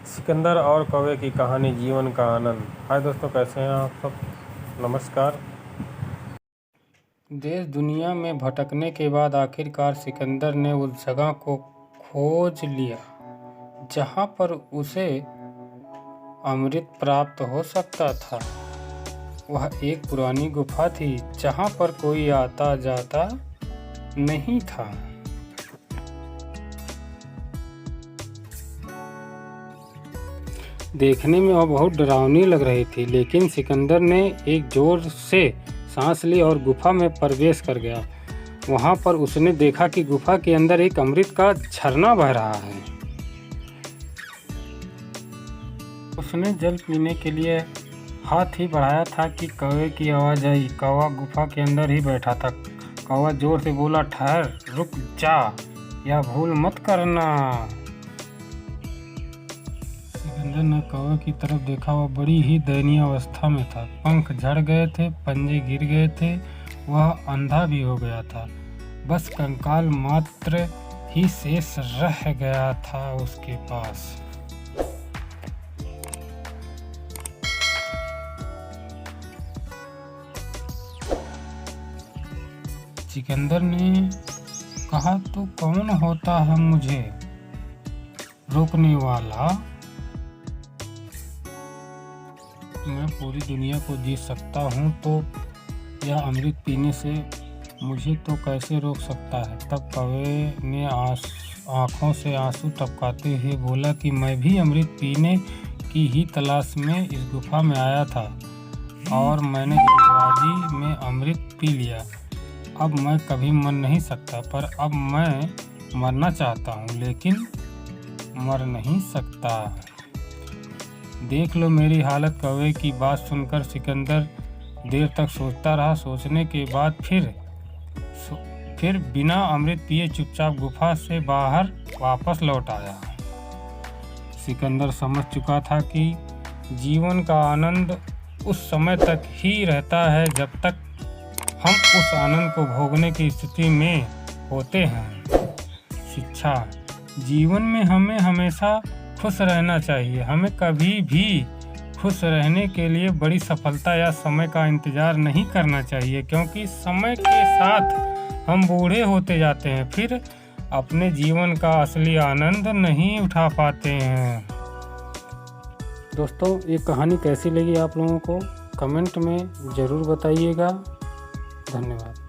सिकंदर और कौवे की कहानी जीवन का आनंद। हाय दोस्तों, कैसे हैं आप सब। नमस्कार। देश दुनिया में भटकने के बाद आखिरकार सिकंदर ने उस जगह को खोज लिया जहां पर उसे अमृत प्राप्त हो सकता था। वह एक पुरानी गुफा थी जहां पर कोई आता जाता नहीं था। देखने में वह बहुत डरावनी लग रही थी, लेकिन सिकंदर ने एक जोर से सांस ली और गुफा में प्रवेश कर गया। वहां पर उसने देखा कि गुफा के अंदर एक अमृत का झरना बह रहा है। उसने जल पीने के लिए हाथ ही बढ़ाया था कि कौवे की आवाज़ आई। कौवा गुफा के अंदर ही बैठा था। कौवा जोर से बोला, ठहर, रुक जा, या भूल मत करना। सिकंदर ने कौवे की तरफ देखा। वह बड़ी ही दयनीय अवस्था में था। पंख झड़ गए थे, पंजे गिर गए थे, वह अंधा भी हो गया था। बस कंकाल मात्र ही शेष रह गया था उसके पास। सिकंदर ने कहा, तू कौन होता है मुझे रोकने वाला? मैं पूरी दुनिया को जीत सकता हूँ, तो यह अमृत पीने से मुझे तो कैसे रोक सकता है। तब कौवे ने आँखों से आंसू टपकाते हुए बोला कि मैं भी अमृत पीने की ही तलाश में इस गुफा में आया था और मैंने जल्दबाजी में अमृत पी लिया। अब मैं कभी मर नहीं सकता, पर अब मैं मरना चाहता हूँ, लेकिन मर नहीं सकता। देख लो मेरी हालत। कौवे की बात सुनकर सिकंदर देर तक सोचता रहा। सोचने के बाद फिर बिना अमृत पिए चुपचाप गुफा से बाहर वापस लौट आया। सिकंदर समझ चुका था कि जीवन का आनंद उस समय तक ही रहता है जब तक हम उस आनंद को भोगने की स्थिति में होते हैं। शिक्षा। जीवन में हमें हमेशा खुश रहना चाहिए। हमें कभी भी खुश रहने के लिए बड़ी सफलता या समय का इंतज़ार नहीं करना चाहिए, क्योंकि समय के साथ हम बूढ़े होते जाते हैं, फिर अपने जीवन का असली आनंद नहीं उठा पाते हैं। दोस्तों, ये कहानी कैसी लगी आप लोगों को कमेंट में ज़रूर बताइएगा। धन्यवाद।